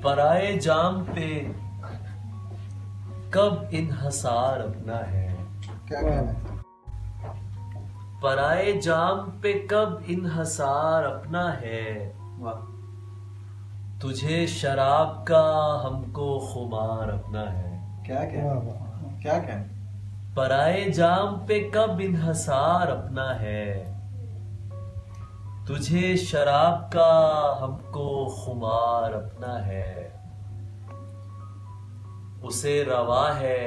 पराए जाम पे कब इन्हसार अपना है। क्या कहना है? पराए जाम पे कब इन्हसार अपना है। वाह, तुझे शराब का हमको खुमार अपना है। क्या कहना? क्या कहना? पराए जाम पे कब इन्हसार अपना है। तुझे शराब का हमको खुमार अपना है। उसे रवा है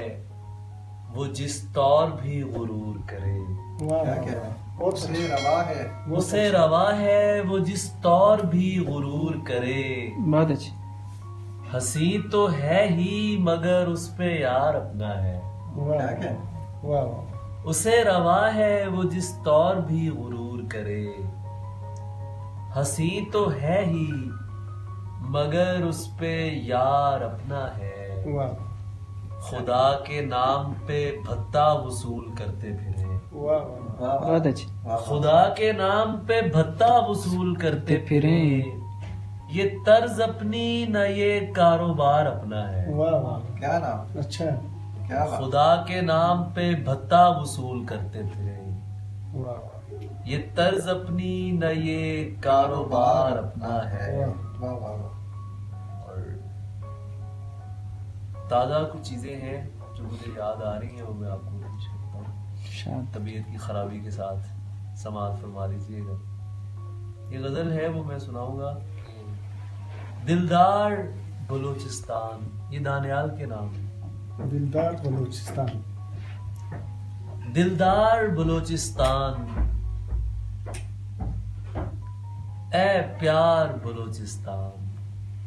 वो जिस तौर भी गुरूर करे। क्या कहना है? उसे रवा है, उसे रवा है वो जिस तौर भी गुरूर करे। बहुत अच्छी। हंसी तो है ही मगर उस पे यार अपना है। क्या कहना? उसे रवा है वो जिस तौर भी गुरूर करे। हंसी तो है ही मगर उस पे यार अपना है। खुदा के नाम पे भत्ता वसूल करते फिरे। बहुत अच्छी। खुदा के नाम पे भत्ता वसूल करते फिरे। ये तर्ज अपनी न ये कारोबार अपना है। क्या नाम? अच्छा, क्या बात? खुदा के नाम पे भत्ता वसूल करते फिरे। ये तर्ज अपनी न ये कारोबार अपना है। वाह वाह वाह। और ताज़ा कुछ चीजें हैं जो मुझे याद आ रही हैं, वो मैं आपको पेश करता हूँ। शांत। तबीयत की खराबी के साथ समाअत फरमा लीजिएगा। ये गजल है वो मैं सुनाऊंगा। दिलदार बलूचिस्तान, ये दानियाल के नाम है। दिलदार बलूचिस्तान। दिलदार बलूचिस्तान ए प्यार बलूचिस्तान।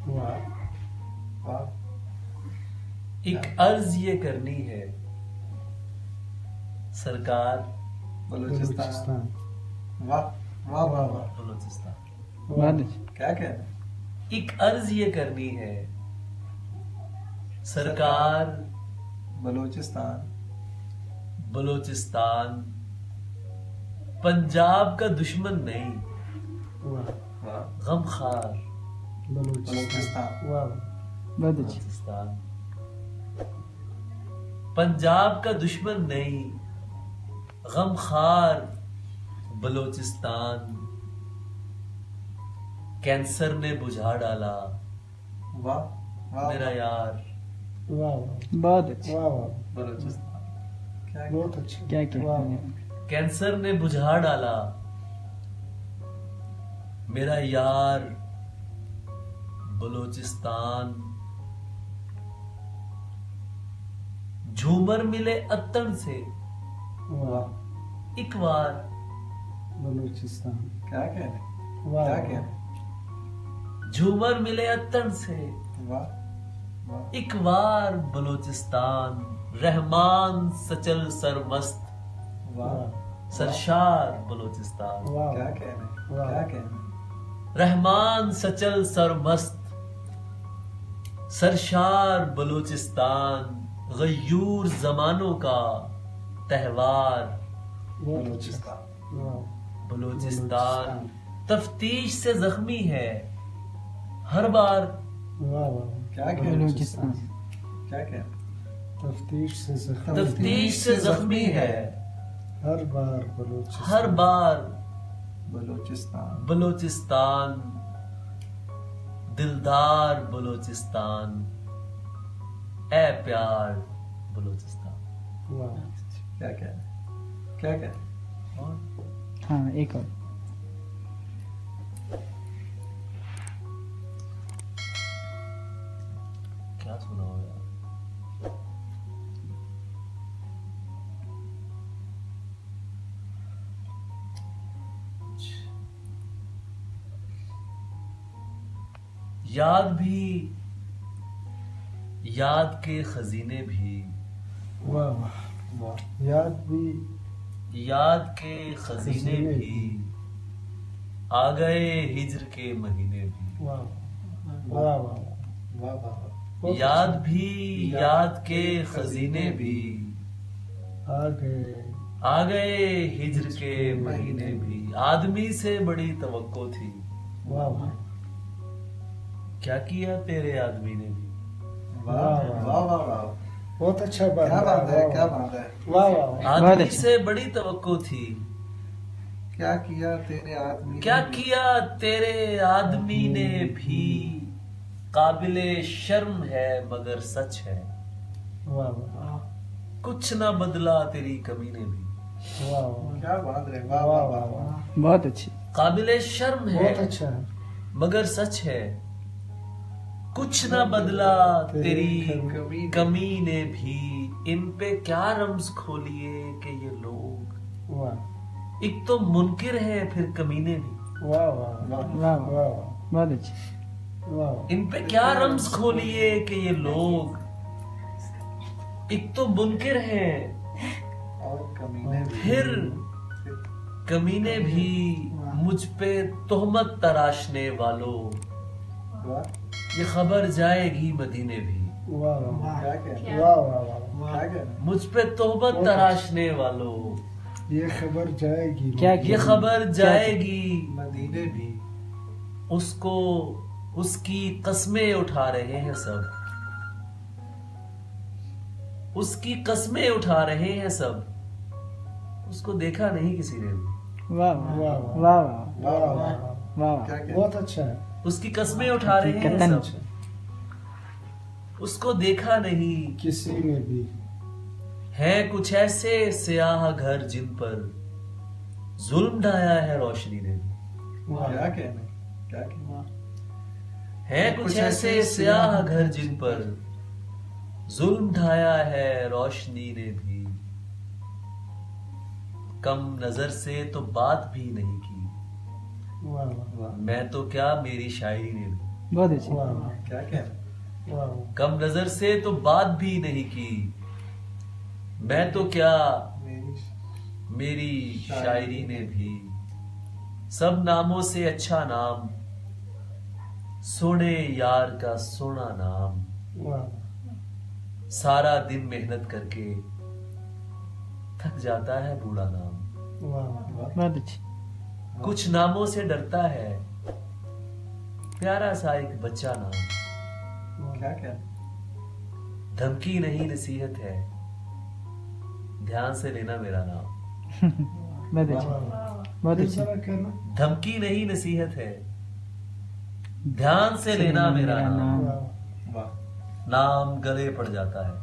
वाह, वाह। एक अर्ज ये करनी है सरकार। बलूचिस्तान। वाह वाह वाह वाह। बलूचिस्तान बहुत अच्छी। क्या कहना? एक अर्ज ये करनी है सरकार। बलूचिस्तान। बलूचिस्तान पंजाब का दुश्मन नहीं, वाह, वाह। गमखार बलूचिस्तान। वाह, बहुत अच्छी। बलूचिस्तान पंजाब का दुश्मन नहीं, गमखार बलूचिस्तान। कैंसर ने बुझा डाला वाह वाह। मेरा यार वाह, बहुत अच्छी। वाह, वाह, बलूचिस्तान। क्या बहुत अच्छा। क्या क्या वाह, कैंसर ने बुझा डाला मेरा यार बलूचिस्तान। झूमर मिले अत्तन से वाह, एक बार। बलूचिस्तान। क्या कहना? वाह, क्या कहना? झूमर मिले अत्तन से वाह वाह। एक बार बलूचिस्तान। रहमान सचल सरमस्त वाह। सरशार बलूचिस्तान। वाह, क्या कहना? वाह। क्या कहना? रहमान सचल सरमस्त सरशार बलूचिस्तान। गयूर जमानों का तहवार बहुत अच्छा। बलूचिस्तान। वाह, बलूचिस्तान। तफ्तीश से जख्मी है हर बार। वाह, वाह। क्या कहना? बलूचिस्तान। क्या कहना? तफ्तीश से जख्मी, तफ्तीश से जख्मी है हर बार बलूचिस्तान। हर बार बलूचिस्तान। बलूचिस्तान। दिलदार बलूचिस्तान ए प्यार बलूचिस्तान। वाह, क्या कहना? क्या कहना? और हाँ, एक और। क्या सुना हो यार। याद भी याद के खजीने भी। वाह, वाह, वाह। याद भी याद के खजीने भी आ गए हिज्र के महीने भी। वाह, वाह, वाह, वाह वाह वाह। बहुत याद अच्छा। भी याद के खजीने भी आ आ गए हिज्र के महीने भी। आदमी से बड़ी तवक्को थी वाह, वाह, क्या किया तेरे आदमी ने भी? वाह वाह वाह वाह, बहुत अच्छा बात क्या बात है, क्या बात है। वाह वाह वाह। आदमी अच्छा। से बड़ी तवक्को थी। क्या किया तेरे आदमी क्या ने भी? किया तेरे आदमी ने भी, काबिले शर्म है मगर सच है। वाह वाह कुछ ना बदला तेरी कमी ने भी। वाह वाह क्या बात है, वाह वाह वाह वाह वाह। वाह। बहुत अच्छी। काबिले शर्म है बहुत अच्छा है। मगर सच है। कुछ ना बदला तेरी कमी कमी ने भी। इन पे क्या रम्ज खोलिए कि ये लोग, वाह एक तो मुनकिर है फिर कमीने भी। वाह वाह वाह वाह वाह वाह, वाह बहुत अच्छी। वाह इन पे क्या रम्ज खोलिए कि ये लोग, एक तो मुनकिर है और कमीने भी। फिर कमीने भी। मुझ पे तोहमत तराशने वालों, वाह, ये खबर जाएगी मदीने भी। वाह वाह क्या कहना, वाह वाह वाह। क्या कहना। मुझ पे तोहमत तराशने वालों, ये खबर जाएगी क्या ये खबर जाएगी मदीने भी। उसको, उसकी कस्में उठा रहे हैं सब, उसकी कस्में उठा रहे हैं सब। उसको देखा नहीं किसी ने भी। वाह वाह वाह वाह वाह वाह वाह वाह वाह वाह। क्या कहना। बहुत अच्छा है। उसकी कस्में उठा रहे हैं हकीकतन। सब, उसको देखा नहीं। किसी ने भी। हैं कुछ ऐसे स्याह घर जिन पर जुल्म ढाया है रोशनी ने भी। वाह क्या कहना, क्या कहना। हैं कुछ ऐसे स्याह घर जिन पर जुल्म ढाया है रोशनी ने भी। कम नजर से तो बात भी नहीं की, वाह वाह मैं तो क्या मेरी शायरी ने भी। बहुत अच्छी। वाह वाह क्या कहना। वाह कम नजर से तो बात भी नहीं की, मैं तो क्या मेरी मेरी शायरी ने भी। सब नामों से अच्छा नाम, सोने यार का सोना नाम। वाह सारा दिन मेहनत करके थक जाता है बूढ़ा नाम। वाह बहुत अच्छी। कुछ नामों से डरता है प्यारा सा एक बच्चा नाम। क्या कहना। धमकी नहीं नसीहत है, ध्यान से लेना मेरा नाम। बहुत अच्छी। बहुत इस अच्छी। तरह कहना। धमकी नहीं नसीहत है, ध्यान से लेना मेरा नाम। वाह वाह, नाम गले पड़ जाता है,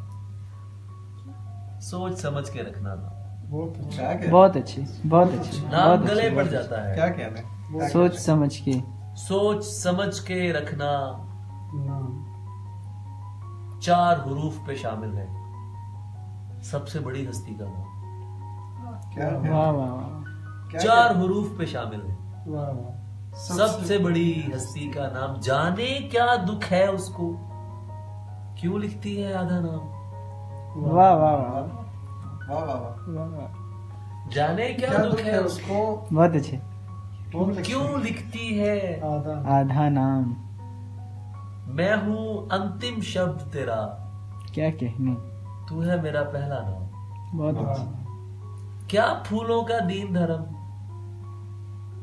सोच समझ के रखना नाम। बहुत अच्छा। क्या कहना। बहुत अच्छी। बहुत अच्छी। नाम बहुत गले अच्छी। पड़ जाता है, क्या कहना। क्या सोच कहना। समझ के। सोच समझ के रखना। नाम 4 हरूफ पे शामिल है सबसे बड़ी हस्ती का नाम। क्या वाह कहना। वाह वाह। क्या 4 कहना। हरूफ पे शामिल है वाह वाह सबसे बड़ी हस्ती का नाम। जाने क्या दुख है उसको, क्यों लिखती है आधा नाम। वाह वाह वाह वाह वाह वाह। वाह वाह। जाने क्या दुख है उसको, बहुत अच्छे। बहुत अच्छा। क्यों लिखती है आधा आधा नाम। मैं हूं अंतिम शब्द तेरा, क्या कहने। तू है मेरा पहला नाम। बहुत वाह अच्छी। क्या फूलों का दीन धर्म,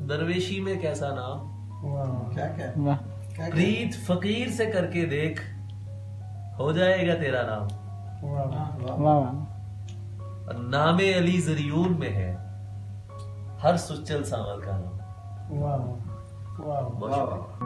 दरवेशी में कैसा नाम। वाह क्या कहना। वाह क्या कहना। प्रीत फकीर से करके देख, हो जाएगा तेरा नाम। वाह वाह वाह वाह। और नामे अली जरियून में है हर सुच्चल सांवल का नाम। वाह वाह बहुत वाह शुक्रिया। वाह।